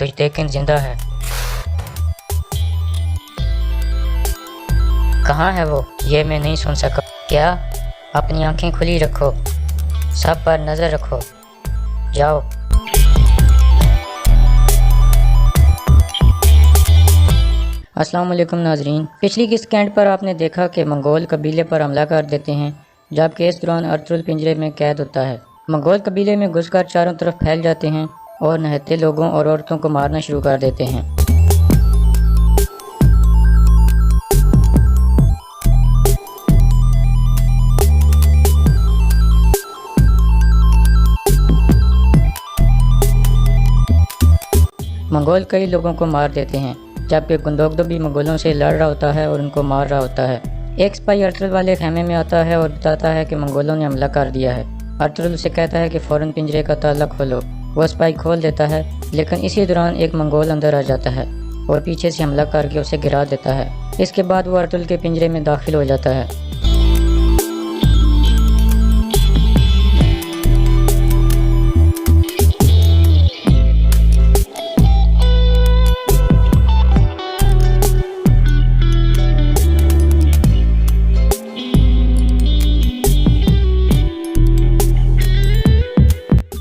तुजतेकिन जिंदा है। कहाँ है वो? ये मैं नहीं सुन सका। क्या? अपनी आंखें खुली रखो, सब पर नज़र रखो, जाओ। अस्सलाम वालेकुम नाजरीन। पिछली किस कैंट पर आपने देखा कि मंगोल कबीले पर हमला कर देते हैं, जबकि इस दौरान अर्तुगरुल पिंजरे में कैद होता है। मंगोल कबीले में घुसकर चारों तरफ फैल जाते हैं और नहते लोगों और औरतों को मारना शुरू कर देते हैं। मंगोल कई लोगों को मार देते हैं, जबकि गुंदोगदो भी मंगोलों से लड़ रहा होता है और उनको मार रहा होता है। एक सिपाही अर्तुगरुल वाले खेमे में आता है और बताता है कि मंगोलों ने हमला कर दिया है। अर्तुगरुल उसे कहता है कि फ़ौरन पिंजरे का ताला खोलो। वो सिपाही खोल देता है, लेकिन इसी दौरान एक मंगोल अंदर आ जाता है और पीछे से हमला करके उसे गिरा देता है। इसके बाद वो अर्तुगरुल के पिंजरे में दाखिल हो जाता है।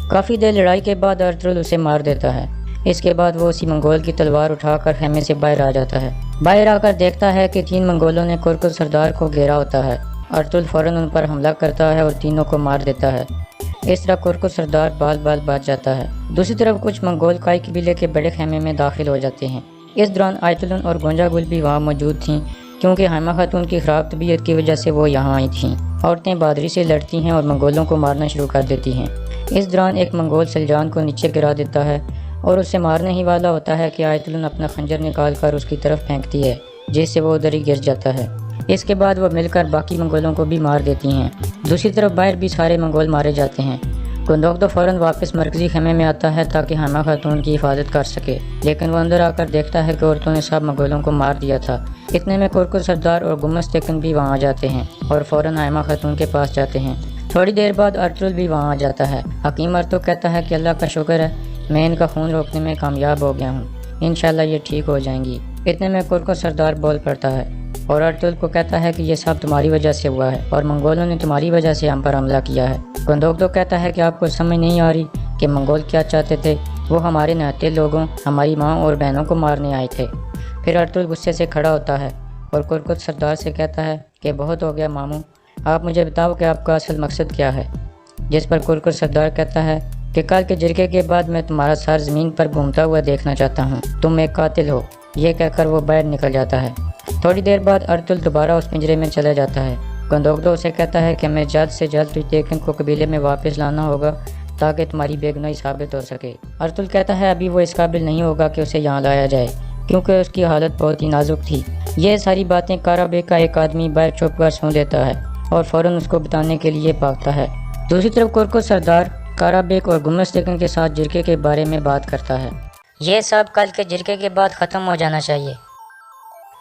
काफ़ी देर लड़ाई के बाद अर्तुगरुल उसे मार देता है। इसके बाद वो उसी मंगोल की तलवार उठाकर खेमे से बाहर आ जाता है। बाहर आकर देखता है कि 3 मंगोलों ने कुरकुर सरदार को घेरा होता है। अर्तुगरुल फ़ौरन उन पर हमला करता है और तीनों को मार देता है। इस तरह कुरकुर सरदार बाल बाल बच जाता है। दूसरी तरफ कुछ मंगोल काई कबीले के बड़े खेमे में दाखिल हो जाते हैं। इस दौरान आयतुलन और गोंजा गुल भी वहाँ मौजूद थीं, क्योंकि हाइमा खातून की ख़राब तबीयत की वजह से वो यहाँ आई थीं। औरतें बहादुरी से लड़ती हैं और मंगोलों को मारना शुरू कर देती हैं। इस दौरान एक मंगोल सलजान को नीचे गिरा देता है और उसे मारने ही वाला होता है कि आयतुलन अपना खंजर निकाल कर उसकी तरफ फेंकती है, जिससे वो उधर ही गिर जाता है। इसके बाद वो मिलकर बाकी मंगोलों को भी मार देती हैं। दूसरी तरफ बाहर भी सारे मंगोल मारे जाते हैं। गुंदोगदो फ़ौरन वापस मरकजी खेमे में आता है ताकि हाइमा खातून की हिफाजत कर सके, लेकिन वो अंदर आकर देखता है कि औरतों ने सब मंगोलों को मार दिया था। इतने में कुरकुर सरदार और गुमस्तेकिन भी वहाँ आ जाते हैं और फ़ौरन हाइमा खातून के पास जाते हैं। थोड़ी देर बाद अर्तुगरुल भी वहाँ आ जाता है। हकीम अर्तुगरुल कहता है कि अल्लाह का शुक्र है, मैं इनका खून रोकने में कामयाब हो गया हूँ, इंशाल्लाह ये ठीक हो जाएंगी। इतने में कुरकुर सरदार बोल पड़ता है और अर्तुगरुल को कहता है कि ये सब तुम्हारी वजह से हुआ है और मंगोलों ने तुम्हारी वजह से हम पर हमला किया है। गुंदोगदो कहता है कि आपको समझ नहीं आ रही कि मंगोल क्या चाहते थे। वो हमारे नहते लोगों, हमारी माँ और बहनों को मारने आए थे। फिर अर्तुगरुल गुस्से से खड़ा होता है और कुरकुर सरदार से कहता है कि बहुत हो गया मामू, आप मुझे बताओ कि आपका असल मकसद क्या है। जिस पर कुरकुर सरदार कहता है कि कल के जिरके के बाद मैं तुम्हारा सर ज़मीन पर घूमता हुआ देखना चाहता हूँ, तुम एक कातिल हो। ये कहकर वो बाहर निकल जाता है। थोड़ी देर बाद अर्तुगरुल दोबारा उस पिंजरे में चला जाता है। गुंदोगदो उसे कहता है कि मैं जल्द से जल्द तुजतेकिन को कबीले में वापस लाना होगा ताकि तुम्हारी बेगुनाही साबित हो सके। अर्तुगरुल कहता है अभी वो इस काबिल नहीं होगा कि उसे यहाँ लाया जाए, क्योंकि उसकी हालत बहुत ही नाजुक थी। ये सारी बातें कारा बेग का एक आदमी बाहर छुप कर सुन लेता है और फ़ौरन उसको बताने के लिए भागता है। दूसरी तरफ कुरकुर सरदार कारा बेग और गुमस्तेकिन के साथ जिरके के बारे में बात करता है। ये सब कल के जिरके के बाद ख़त्म हो जाना चाहिए।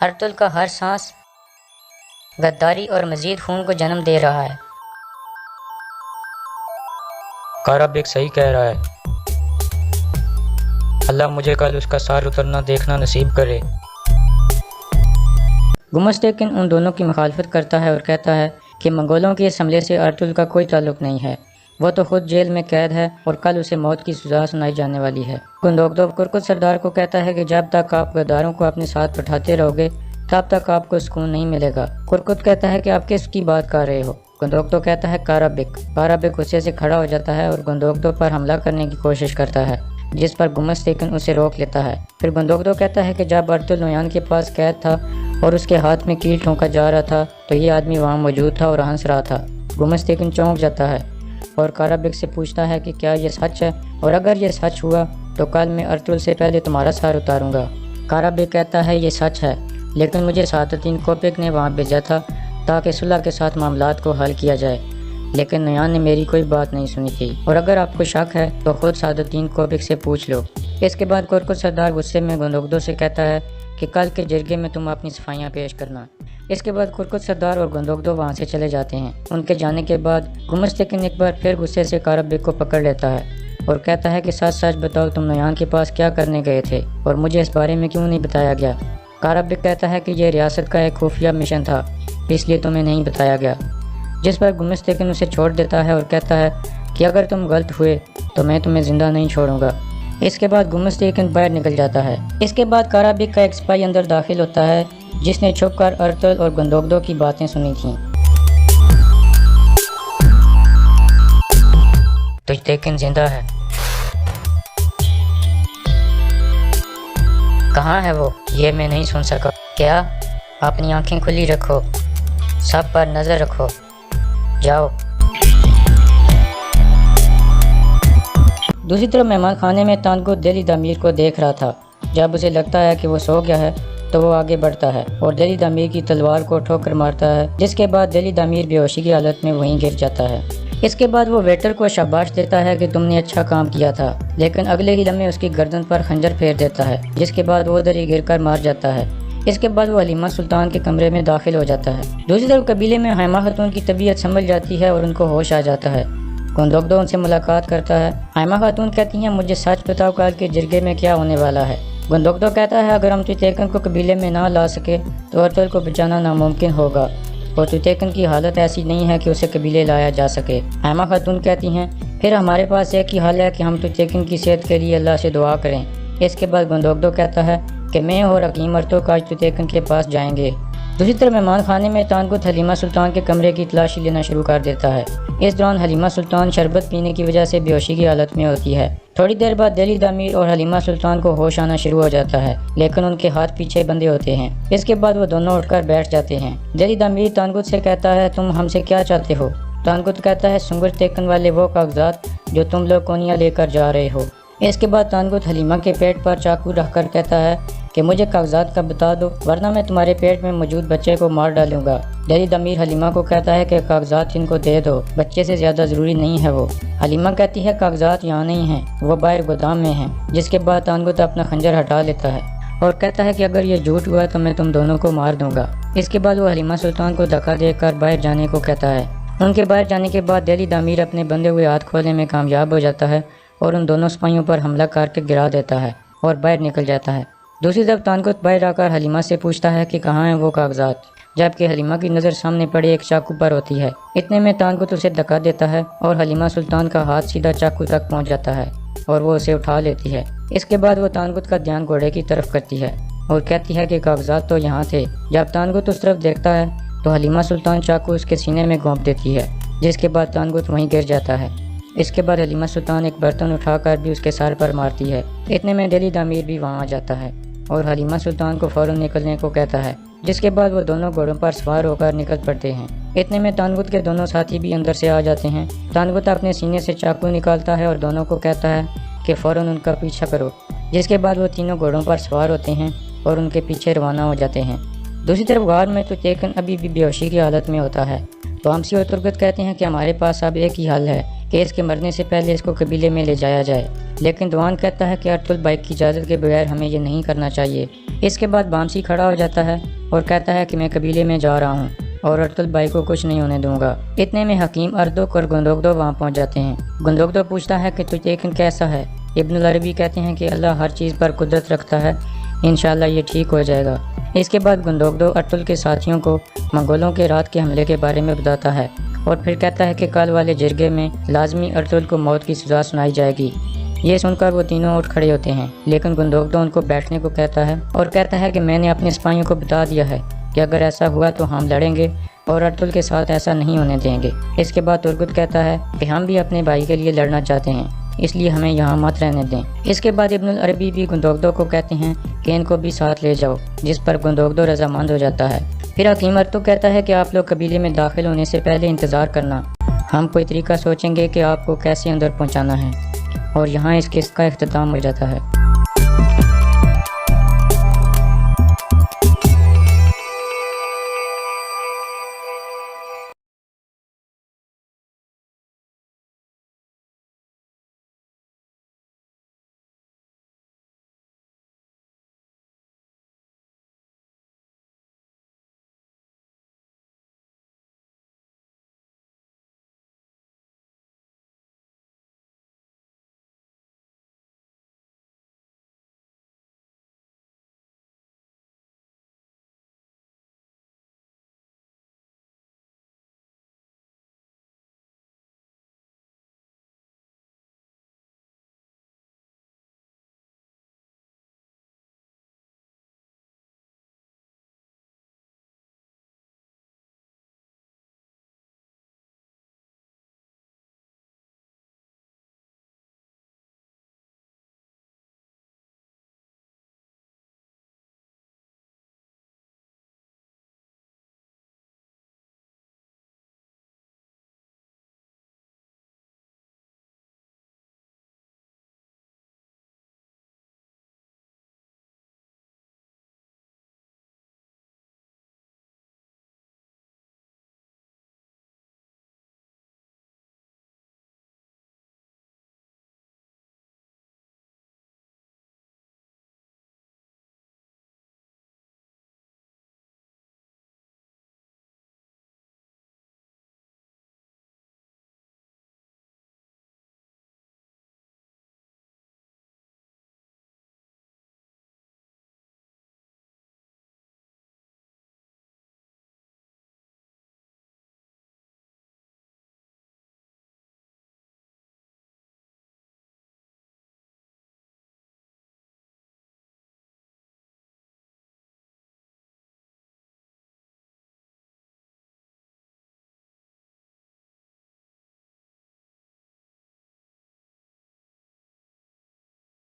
अर्तुगरुल का हर सांस गद्दारी और मजीद खून को जन्म दे रहा है। कारा बेग सही कह रहा है, अल्लाह मुझे कल उसका सार उतरना देखना नसीब करे। गुमस्तेकिन उन दोनों की मुखालफत करता है और कहता है कि मंगोलों के इस हमले से अर्तुगरुल का कोई ताल्लुक नहीं है। वो तो खुद जेल में कैद है और कल उसे मौत की सज़ा सुनाई जाने वाली है। गुंदोगदो कुरकुर सरदार को कहता है कि जब तक आप गद्दारों को अपने साथ बैठाते रहोगे तब तक आपको सुकून नहीं मिलेगा। कुरकुर कहता है कि आप किसकी बात कर रहे हो। गुंदोगदो कहता है कारा बेग गुस्से से खड़ा हो जाता है और गुंदोगदो पर हमला करने की कोशिश करता है, जिस पर गुमस्तेकिन उसे रोक लेता है। फिर गुंदोगदो कहता है कि जब अर्तुगरुल नोयान के पास कैद था और उसके हाथ में कील ठोंका जा रहा था तो ये आदमी वहाँ मौजूद था और हंस रहा था। गुमस्तेकिन चौंक जाता है और कारा बेग से पूछता है कि क्या ये सच है, और अगर ये सच हुआ तो कल मैं अर्तुगरुल से पहले तुम्हारा सर उतारूंगा। कारा बेग कहता है ये सच है, लेकिन मुझे सादुद्दीन कोपेक ने वहाँ भेजा था ताकि सुलह के साथ मामलात को हल किया जाए, लेकिन नोयान ने मेरी कोई बात नहीं सुनी थी, और अगर आपको शक है तो खुद सादुद्दीन कोपेक से पूछ लो। इसके बाद कुरकुर सरदार गुस्से में गुंदोगदो से कहता है कि कल के जिरगे में तुम अपनी सफाइयाँ पेश करना। इसके बाद कुरकुर सरदार और गुंदोगदो वहाँ से चले जाते हैं। उनके जाने के बाद गुमस्तेकिन एक बार फिर गुस्से से कारा बेग को पकड़ लेता है और कहता है कि सच सच बताओ तुम नयान के पास क्या करने गए थे और मुझे इस बारे में क्यों नहीं बताया गया। काराबिक कहता है कि यह रियासत का एक खुफिया मिशन था, इसलिए तुम्हें नहीं बताया गया। जिस पर गुमस्तकिन उसे छोड़ देता है और कहता है कि अगर तुम गलत हुए तो मैं तुम्हें जिंदा नहीं छोड़ूंगा। इसके बाद गुमस्तकिन बाहर निकल जाता है। इसके बाद काराबिक का एक सिपाही अंदर दाखिल होता है जिसने छुपकर अर्तुल और गंदोगदो की बातें सुनी थीं। तुझतेकिन जिंदा है। कहाँ है वो? ये मैं नहीं सुन सका। क्या? अपनी आंखें खुली रखो, सब पर नजर रखो, जाओ। दूसरी तरफ मेहमान खाने में तानगुत दिली दामीर को देख रहा था। जब उसे लगता है कि वो सो गया है तो वो आगे बढ़ता है और दिली दामीर की तलवार को ठोकर मारता है, जिसके बाद दिली दामीर बेहोशी की हालत में वहीं गिर जाता है। इसके बाद वो वेटर को शाबाश देता है कि तुमने अच्छा काम किया था, लेकिन अगले ही लम्हे उसकी गर्दन पर खंजर फेर देता है, जिसके बाद वो उधर ही गिरकर मार जाता है। इसके बाद वो हलीमा सुल्तान के कमरे में दाखिल हो जाता है। दूसरी तरफ कबीले में हैमा खातून की तबीयत संभल जाती है और उनको होश आ जाता है। गंदोगदो उनसे मुलाकात करता है। हैमा खातून कहती हैं, मुझे सच बताओ कल के जिरगे में क्या होने वाला है। गंदोगदो कहता है, अगर हम तुतेकन को कबीले में ना ला सके तो अर्तुल को बचाना नामुमकिन होगा और तुतेकन की हालत ऐसी नहीं है कि उसे कबीले लाया जा सके। हैमा खातून कहती हैं, फिर हमारे पास एक ही हल है कि हम तुतेकन की सेहत के लिए अल्लाह से दुआ करें। इसके बाद गंदोगदो कहता है कि मैं और हकीम अर्तुल आज तुतेकन के पास जाएंगे। दूसरी तरफ मेहमान खाने में तानगुत हलीमा सुल्तान के कमरे की तलाशी लेना शुरू कर देता है। इस दौरान हलीमा सुल्तान शरबत पीने की वजह से बेहोशी की हालत में होती है। थोड़ी देर बाद दिली दामीर और हलीमा सुल्तान को होश आना शुरू हो जाता है, लेकिन उनके हाथ पीछे बंधे होते हैं। इसके बाद वो दोनों उठकर बैठ जाते हैं। दिली दामीर तानगुत से कहता है, तुम हमसे क्या चाहते हो? तानगुत कहता है, सुंगर तेकन वाले वो कागजात जो तुम लोग कोनिया लेकर जा रहे हो। इसके बाद तानगुत हलीमा के पेट पर चाकू रखकर कहता है कि मुझे कागजात का बता दो, वरना मैं तुम्हारे पेट में मौजूद बच्चे को मार डालूंगा। दिली दामीर हलीमा को कहता है कि कागजात इनको दे दो, बच्चे से ज्यादा जरूरी नहीं है वो। हलीमा कहती है, कागजात यहाँ नहीं हैं, वो बाहर गोदाम में हैं। जिसके बाद तानगुत अपना खंजर हटा लेता है और कहता है कि अगर ये झूठ हुआ तो मैं तुम दोनों को मार दूंगा। इसके बाद वो हलीमा सुल्तान को धक्का देकर बाहर जाने को कहता है। उनके बाहर जाने के बाद दिली दामीर अपने बंधे हुए हाथ खोलने में कामयाब हो जाता है और उन दोनों सिपाहियों पर हमला करके गिरा देता है और बाहर निकल जाता है। दूसरी तरफ तानगुत बाहर आकर हलीमा से पूछता है कि कहाँ हैं वो कागजात, जबकि हलीमा की नज़र सामने पड़े एक चाकू पर होती है। इतने में तानगुत उसे धक्का देता है और हलीमा सुल्तान का हाथ सीधा चाकू तक पहुँच जाता है और वो उसे उठा लेती है। इसके बाद वो तानगुत का ध्यान घोड़े की तरफ करती है और कहती है कि कागजात तो यहाँ थे। जब तानगुत उस तरफ देखता है तो हलीमा सुल्तान चाकू उसके सीने में घोंप देती है, जिसके बाद तानगुत वहीं गिर जाता है। इसके बाद हलीमा सुल्तान एक बर्तन उठाकर भी उसके सर पर मारती है। इतने में दिली दामीर भी वहाँ आ जाता है और हलीमा सुल्तान को फौरन निकलने को कहता है, जिसके बाद वो दोनों घोड़ों पर सवार होकर निकल पड़ते हैं। इतने में तानगुत के दोनों साथी भी अंदर से आ जाते हैं। तानगुत अपने सीने से चाकू निकालता है और दोनों को कहता है कि फौरन उनका पीछा करो। जिसके बाद वो तीनों घोड़ों पर सवार होते हैं और उनके पीछे रवाना हो जाते हैं। दूसरी तरफ गार में तुतेकन अभी भी बेहोशी की हालत में होता है। वामसी और तुर्गत कहते हैं कि हमारे पास अब एक ही हल है कि इसके मरने से पहले इसको कबीले में ले जाया जाए, लेकिन दवान कहता है कि अर्तुल भाई की इजाज़त के बगैर हमें ये नहीं करना चाहिए। इसके बाद वामसी खड़ा हो जाता है और कहता है कि मैं कबीले में जा रहा हूँ और अर्तुल भाई को कुछ नहीं होने दूंगा। इतने में हकीम अर्दुक और गंदोगदो वहाँ पहुँच जाते हैं। गंदोगदो पूछता है कि तुतेकन कैसा है। इब्नुल अरबी कहते हैं कि अल्लाह हर चीज़ पर कुदरत रखता है, इंशाअल्लाह ये ठीक हो जाएगा। इसके बाद गंदोगदो अर्तुल के साथियों को मंगोलों के रात के हमले के बारे में बताता है और फिर कहता है कि कल वाले जिरगे में लाजमी अर्तुल को मौत की सज़ा सुनाई जाएगी। ये सुनकर वो तीनों उठ खड़े होते हैं, लेकिन गंदोगदो उनको बैठने को कहता है और कहता है कि मैंने अपने सिपाहियों को बता दिया है कि अगर ऐसा हुआ तो हम लड़ेंगे और अर्तुल के साथ ऐसा नहीं होने देंगे। इसके बाद तुर्गुत कहता है कि हम भी अपने भाई के लिए लड़ना चाहते हैं, इसलिए हमें यहाँ मत रहने दें। इसके बाद इब्नुल अरबी भी गंदोगदो को कहते हैं कि इनको भी साथ ले जाओ, जिस पर गंदोगदो रजामंद हो जाता है। फिर हकीम अर्तुक कहता है कि आप लोग कबीले में दाखिल होने से पहले इंतज़ार करना, हम कोई तरीका सोचेंगे कि आपको कैसे अंदर पहुँचाना है, और यहाँ इस किस्त का इख्तिताम हो जाता है।